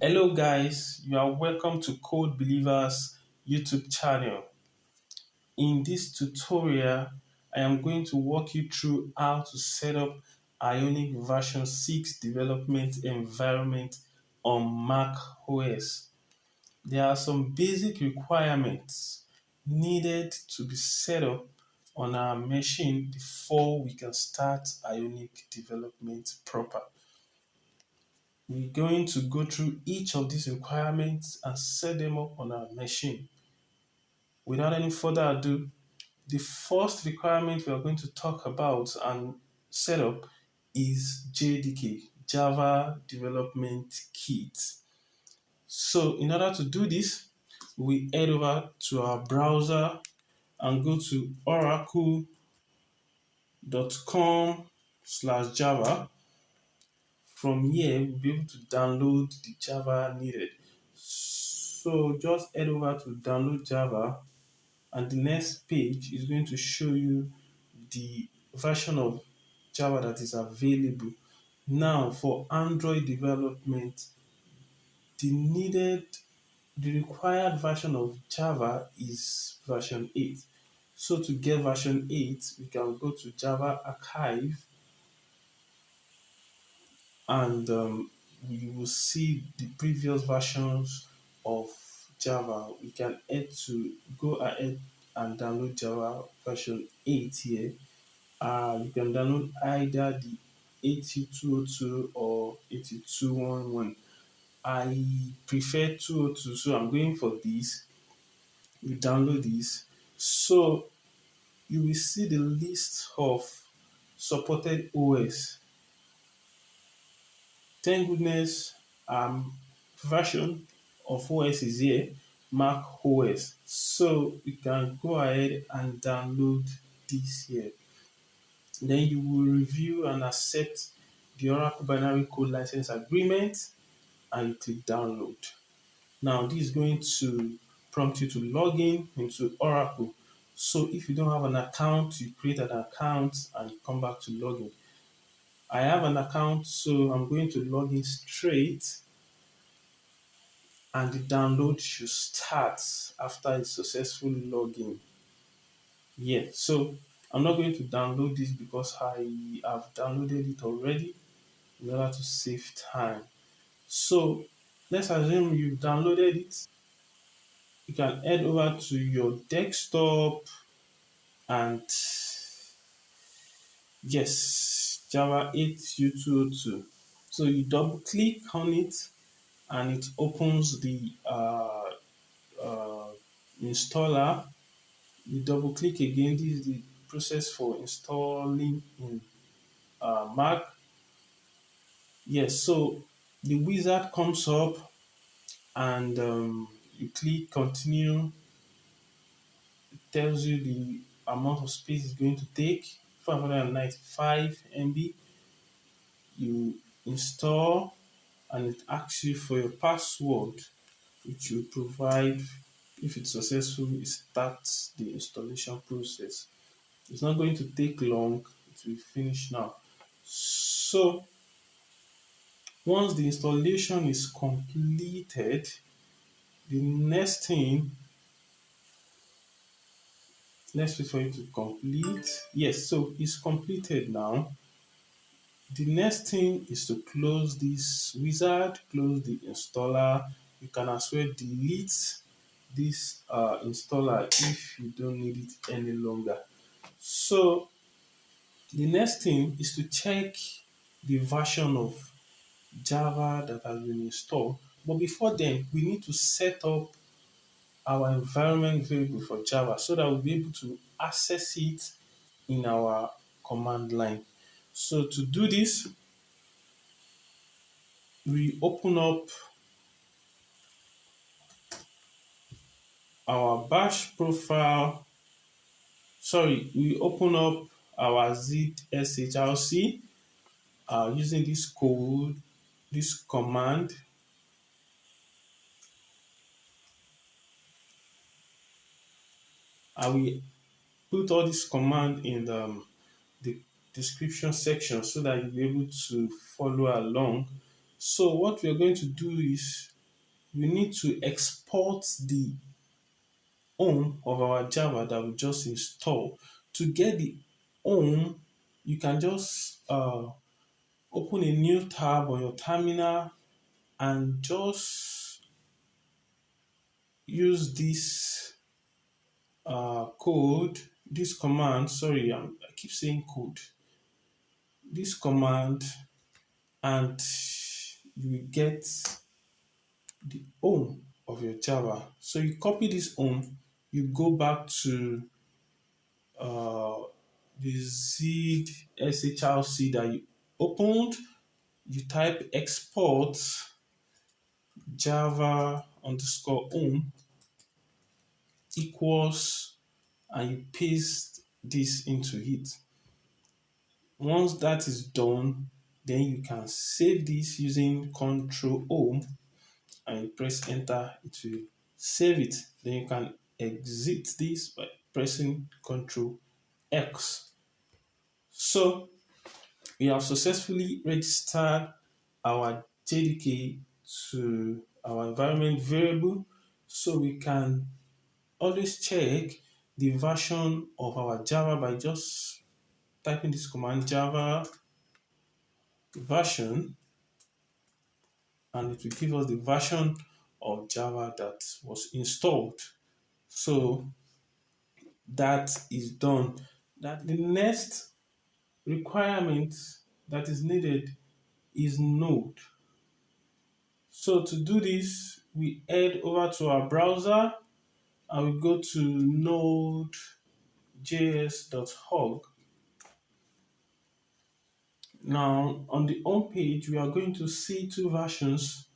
Hello guys, you are welcome to Code Believers YouTube channel. In this tutorial, I am going to walk you through how to set up Ionic version 6 development environment on Mac OS. There are some basic requirements needed to be set up on our machine before we can start Ionic development proper. We're going to go through each of these requirements and set them up on our machine. Without any further ado, the first requirement we are going to talk about and set up is JDK, Java Development Kit. So in order to do this, we head over to our browser and go to oracle.com/java. From here, we'll be able to download the Java needed. So just head over to download Java, and the next page is going to show you the version of Java that is available. Now, for Android development, the required version of Java is version 8. So to get version 8, we can go to Java Archive, and we will see the previous versions of Java. We can go ahead and download Java version 8 here. You can download either the 8202 or 8211. I prefer 202, so I'm going for this. You download this. So you will see the list of supported OS. Thank goodness, version of OS is here, Mac OS. So we can go ahead and download this here. Then you will review and accept the Oracle Binary Code License Agreement, and you click download. Now this is going to prompt you to log in into Oracle. So if you don't have an account, you create an account and you come back to login. I have an account, so I'm going to log in straight, and the download should start after a successful login. Yeah, so I'm not going to download this because I have downloaded it already in order to save time. So let's assume you've downloaded it. You can head over to your desktop and yes, Java 8 U202. So you double click on it and it opens the installer. You double click again. This is the process for installing in Mac. Yes, so the wizard comes up and you click continue. It tells you the amount of space it's going to take, 595 MB. You install and it asks you for your password, which you provide. If it's successful, it starts the installation process. It's not going to take long, it will finish now. So once the installation is completed, the next thing, let's wait for it to complete. Yes, so it's completed now. The next thing is to close this wizard, close the installer. You can as well delete this installer if you don't need it any longer. So the next thing is to check the version of Java that has been installed. But before then, we need to set up our environment variable for Java so that we'll be able to access it in our command line. So to do this, we open up our bash profile. We open up our ZSHRC using this code, this command. I will put all this command in the description section so that you'll be able to follow along. So what we're going to do is we need to export the home of our Java that we just installed. To get the home, you can just open a new tab on your terminal and just use this code, this command. Sorry, I keep saying code. This command, and you will get the home of your Java. So you copy this home, you go back to uh, the Z shrc that you opened, you type export java underscore home equals, and you paste this into it. Once that is done, then you can save this using Control Home and you press enter, it will save it. Then you can exit this by pressing Control X. So we have successfully registered our JDK to our environment variable, so we can always check the version of our Java by just typing this command java version, and it will give us the version of Java that was installed. So that is done. That the next requirement that is needed is Node. So to do this, we head over to our browser and we go to nodejs.org. Now, on the home page, we are going to see two versions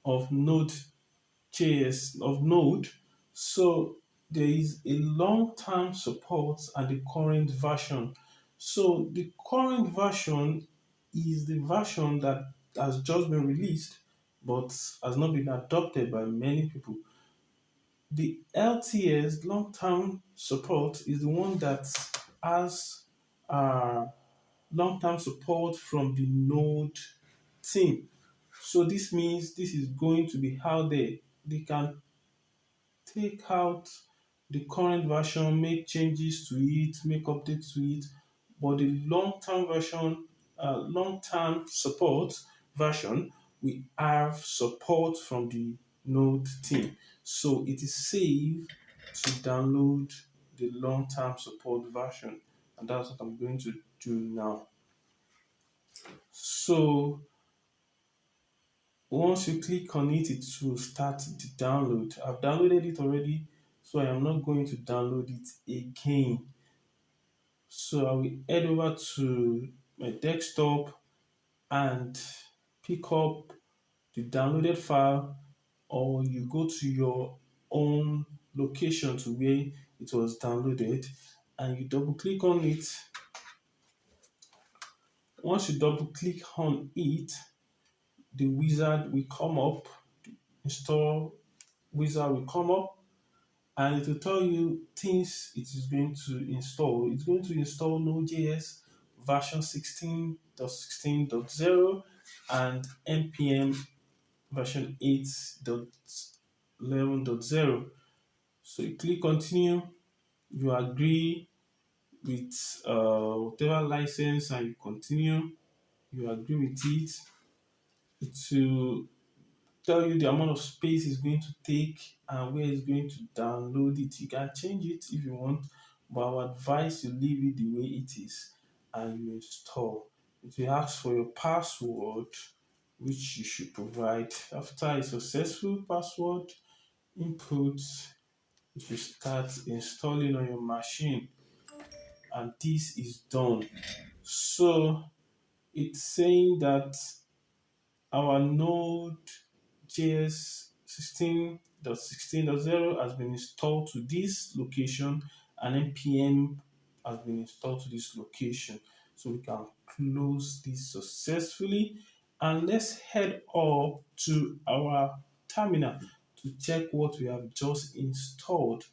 of Node.js, of Node. So there is a long-term support and the current version. So the current version is the version that has just been released but has not been adopted by many people. The LTS, long-term support, is the one that has uh, long-term support from the Node team. So this means this is going to be how they can take out the current version, make changes to it, make updates to it. But the long-term version, long-term support version, we have support from the Node team. So it is safe to download the long-term support version, and that's what I'm going to do now. So once you click on it, it will start the download. I've downloaded it already, so I am not going to download it again. So I will head over to my desktop and pick up the downloaded file, or you go to your own location to where it was downloaded and you double click on it. Once you double click on it, the wizard will come up, install wizard will come up, and it will tell you things it is going to install. It's going to install Node.js version 16.16.0 and npm version 8.11.0. So you click continue, you agree with whatever license and you continue, you agree with it. It will tell you the amount of space it's going to take and where it's going to download it. You can change it if you want, but I would advise you leave it the way it is and you install. It will ask for your password, which you should provide. After a successful password input, it will start installing on your machine, and this is done. So it's saying that our Node.js 16.16.0 has been installed to this location and npm has been installed to this location. So we can close this successfully, and let's head up to our terminal to check what we have just installed.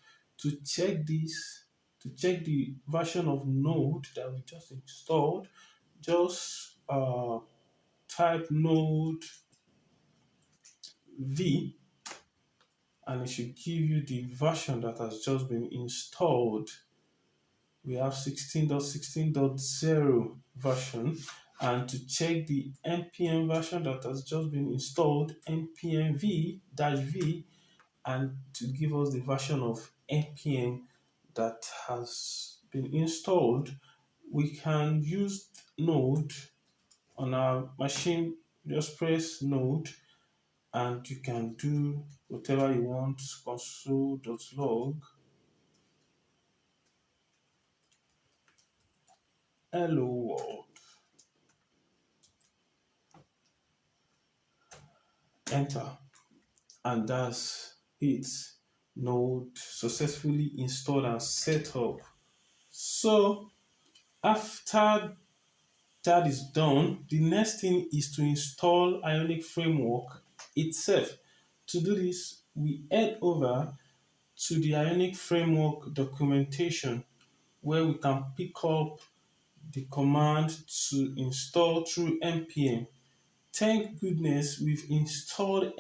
To check this, to check the version of Node that we just installed, just type node v and it should give you the version that has just been installed. We have 16.16.0 version, and to check the npm version that has just been installed, npm v-v, and to give us the version of npm that has been installed, we can use node on our machine. Just press node and you can do whatever you want. Console.log hello world, enter, and that's it. Node successfully installed and set up. So after that is done, the next thing is to install Ionic framework itself. To do this, we head over to the Ionic framework documentation where we can pick up the command to install through npm. Thank goodness we've installed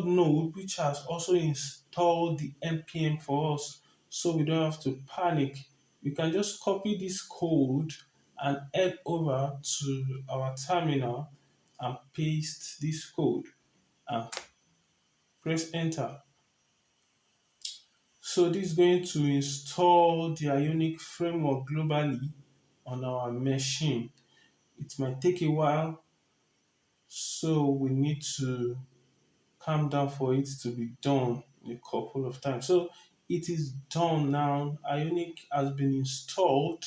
Node, which has also installed the npm for us, so we don't have to panic. We can just copy this code and head over to our terminal and paste this code and press enter. So this is going to install the Ionic framework globally on our machine. It might take a while, so we need to calm down for it to be done a couple of times. So it is done now. Ionic has been installed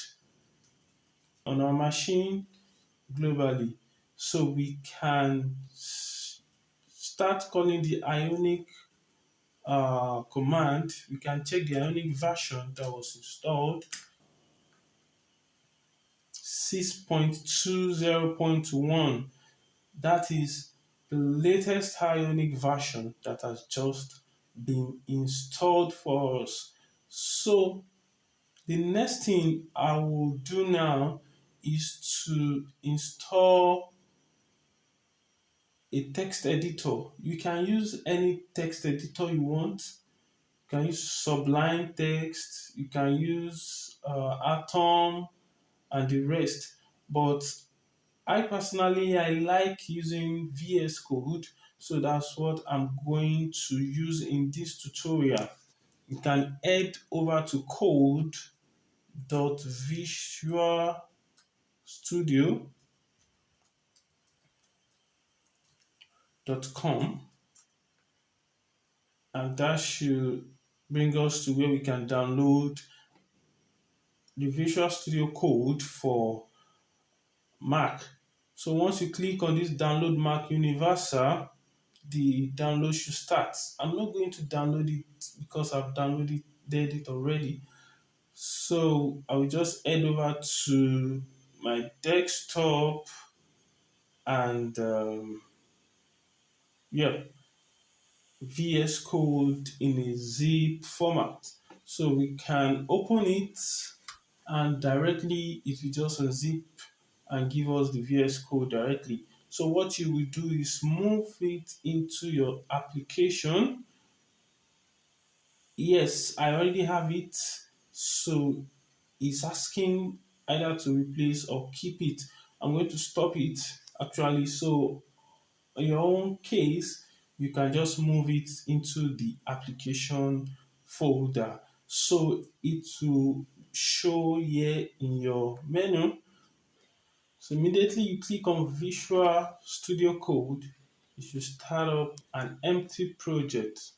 on our machine globally. So we can start calling the Ionic command. We can check the Ionic version that was installed, 6.20.1. That is the latest Ionic version that has just been installed for us. So the next thing I will do now is to install a text editor. You can use any text editor you want. You can use Sublime Text, you can use Atom and the rest. But I like using VS Code, so that's what I'm going to use in this tutorial. You can head over to code.visualstudio.com, and that should bring us to where we can download the Visual Studio Code for Mac. So once you click on this download Mac Universal, the download should start. I'm not going to download it because I've downloaded it already. So I will just head over to my desktop and yeah, VS Code in a zip format. So we can open it and directly it will just unzip and give us the VS Code directly. So what you will do is move it into your application. Yes, I already have it. So it's asking either to replace or keep it. I'm going to stop it actually. So in your own case, you can just move it into the application folder. So it will show here in your menu. So immediately you click on Visual Studio Code, it should start up an empty project.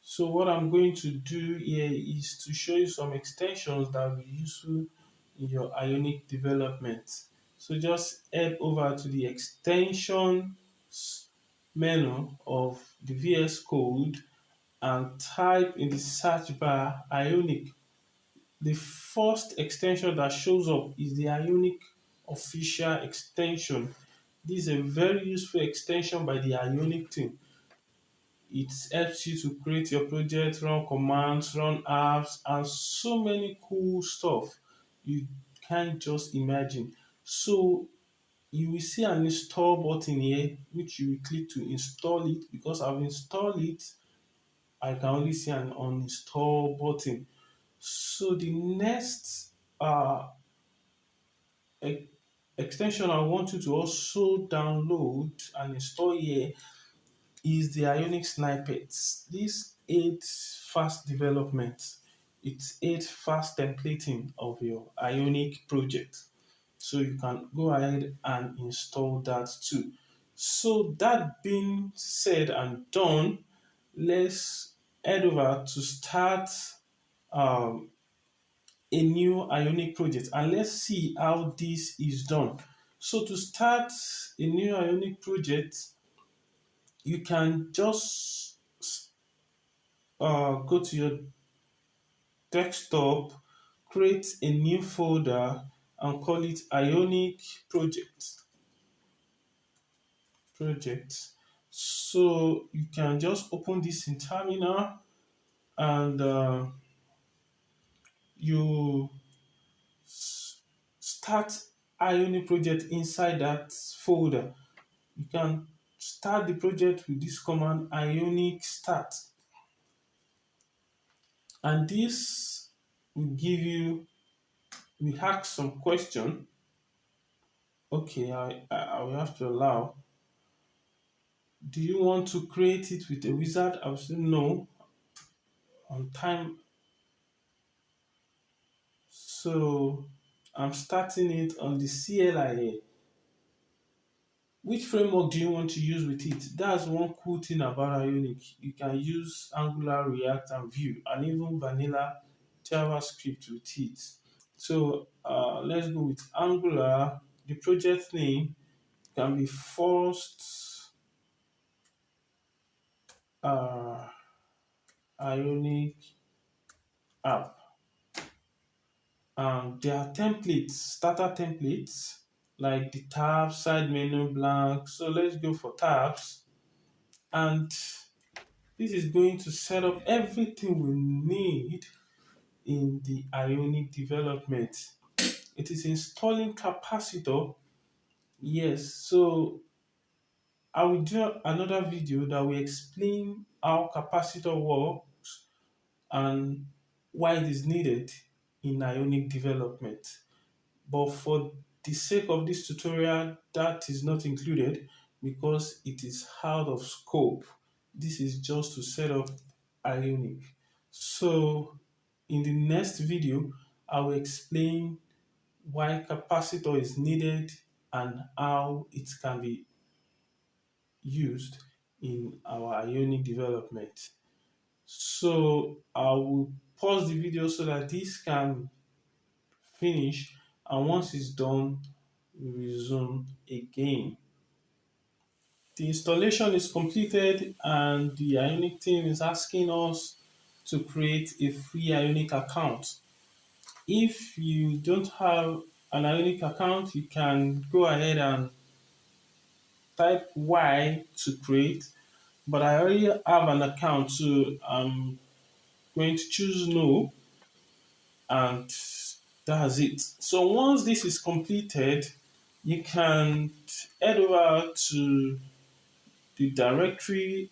So what I'm going to do here is to show you some extensions that will be useful in your Ionic development. So just head over to the extensions menu of the VS Code and type in the search bar Ionic. The first extension that shows up is the Ionic official extension. This is a very useful extension by the Ionic team. It helps you to create your project, run commands, run apps, and so many cool stuff you can't just imagine. So you will see an install button here, which you will click to install it. Because I've installed it, I can only see an uninstall button. So the next e- extension I want you to also download and install here is the Ionic snippets. This aids fast development. It aids fast templating of your Ionic project. So you can go ahead and install that too. So that being said and done, let's head over to start um, a new Ionic project and let's see how this is done. So to start a new Ionic project, you can just go to your desktop, create a new folder and call it Ionic project. So you can just open this in terminal and you start Ionic project inside that folder. You can start the project with this command ionic start, and this will give you, we ask some question. Okay, I will have to allow. Do you want to create it with a wizard? I will say no on time. So I'm starting it on the CLI here. Which framework do you want to use with it? That's one cool thing about Ionic. You can use Angular, React, and Vue, and even vanilla JavaScript with it. So let's go with Angular. The project name can be First uh, Ionic app. There are templates, starter templates, like the tabs, side menu, blank. So let's go for tabs. And this is going to set up everything we need in the Ionic development. It is installing capacitor. Yes, so I will do another video that will explain how capacitor works and why it is needed in Ionic development. But for the sake of this tutorial, that is not included because it is out of scope. This is just to set up Ionic. So in the next video, I will explain why capacitor is needed and how it can be used in our Ionic development. So I will pause the video so that this can finish, and once it's done, we resume again. The installation is completed and the Ionic team is asking us to create a free Ionic account. If you don't have an Ionic account, you can go ahead and type Y to create, but I already have an account, so I'm going to choose no, and that's it. So once this is completed, you can head over to the directory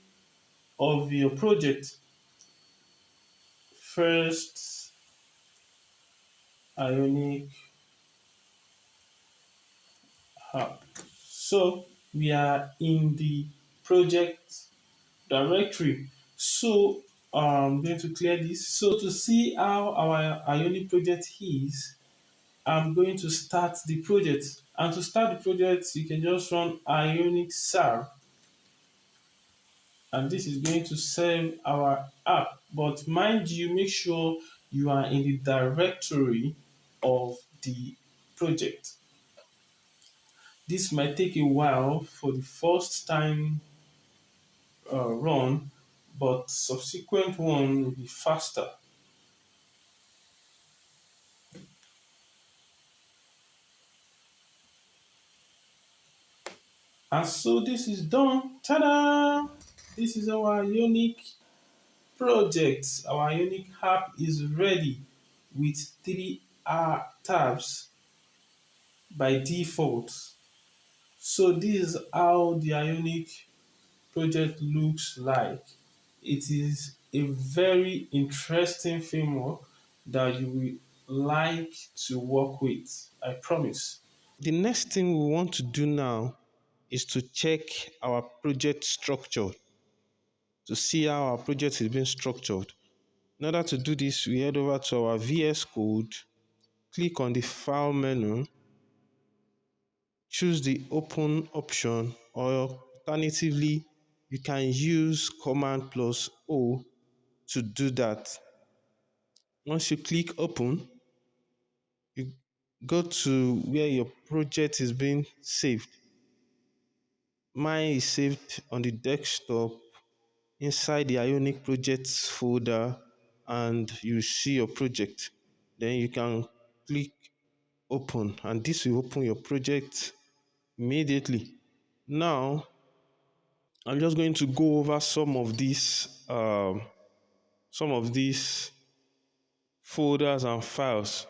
of your project. First Ionic app. So we are in the project directory. So I'm going to clear this. So to see how our Ionic project is, I'm going to start the project. And to start the project, you can just run Ionic SAR, and this is going to save our app. But mind you, make sure you are in the directory of the project. This might take a while for the first time run, but subsequent one will be faster. And so this is done. Ta-da! This is our Ionic project. Our Ionic app is ready with three tabs by default. So this is how the Ionic project looks like. It is a very interesting framework that you will like to work with. I promise. The next thing we want to do now is to check our project structure to see how our project is being structured. In order to do this, we head over to our VS Code, click on the File menu, choose the Open option, or alternatively, you can use Command plus O to do that. Once you click Open, you go to where your project is being saved. Mine is saved on the desktop inside the Ionic projects folder, and you see your project. Then you can click open, and this will open your project immediately. Now I'm just going to go over some of these folders and files.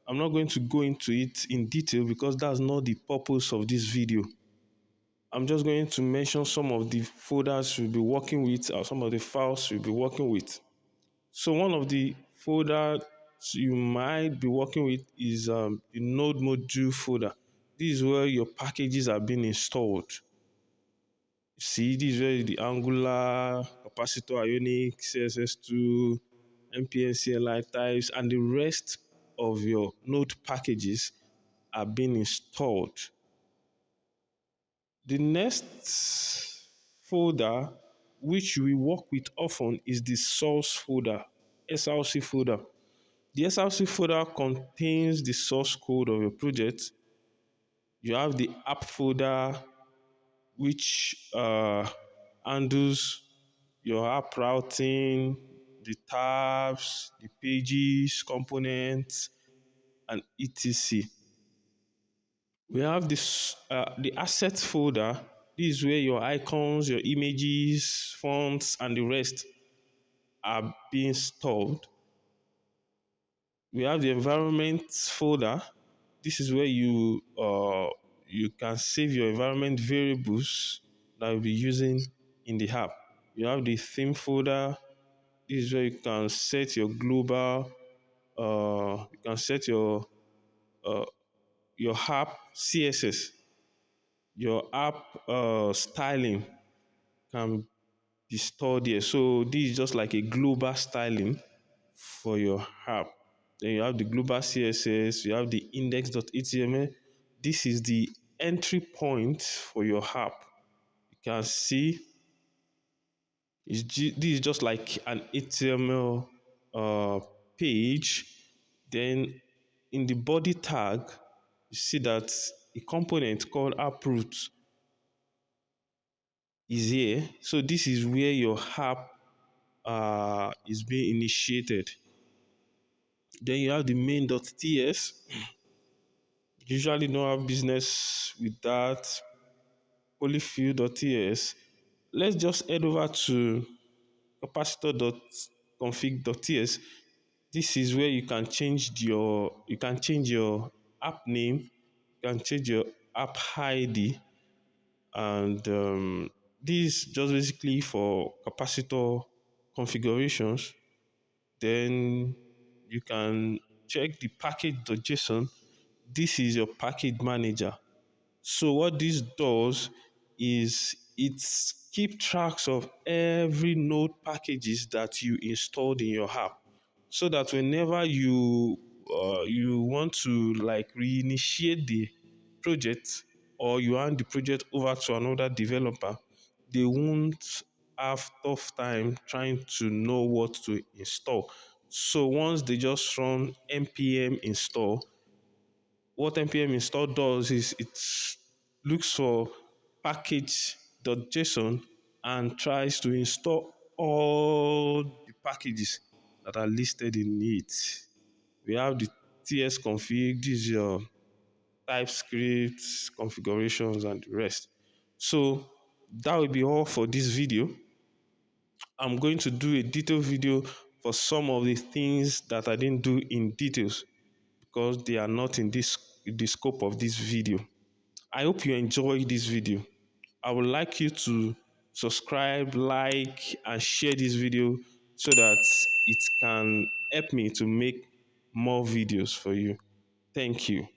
I'm not going to go into it in detail because that's not the purpose of this video. I'm just going to mention some of the folders we'll be working with, or some of the files we'll be working with. So one of the folders you might be working with is the node module folder. This is where your packages are being installed. See, this is where the Angular, capacitor, Ionic, CSS2, npm CLI types, and the rest of your node packages are being installed. The next folder which we work with often is the source folder, SRC folder. The SRC folder contains the source code of your project. You have the app folder, which handles your app routing, the tabs, the pages, components, and etc. We have the assets folder. This is where your icons, your images, fonts, and the rest are being stored. We have the environment folder. This is where you can save your environment variables that you'll be using in the app. You have the theme folder. This is where you can set your global, you can set your app CSS, your app styling can be stored here. So this is just like a global styling for your app. Then you have the global CSS, you have the index.html. This is the entry point for your app. You can see this is just like an HTML page. Then in the body tag, you see that a component called app root is here. So this is where your app is being initiated. Then you have the main.ts. Usually don't have business with that. Polyfill.ts. Let's just head over to capacitor.config.ts. This is where you can change your app name, you can change your app ID, and this is just basically for capacitor configurations. Then you can check the package.json. This is your package manager. So what this does is it keep tracks of every node packages that you installed in your app, so that whenever you want to like reinitiate the project, or you hand the project over to another developer, they won't have tough time trying to know what to install. So once they just run npm install, what npm install does is it looks for package.json and tries to install all the packages that are listed in it. We have the ts config, this is your TypeScript configurations and the rest. So that will be all for this video. I'm going to do a detailed video for some of the things that I didn't do in details because they are not in the scope of this video. I hope you enjoyed this video. I would like you to subscribe, like, and share this video so that it can help me to make more videos for you. Thank you.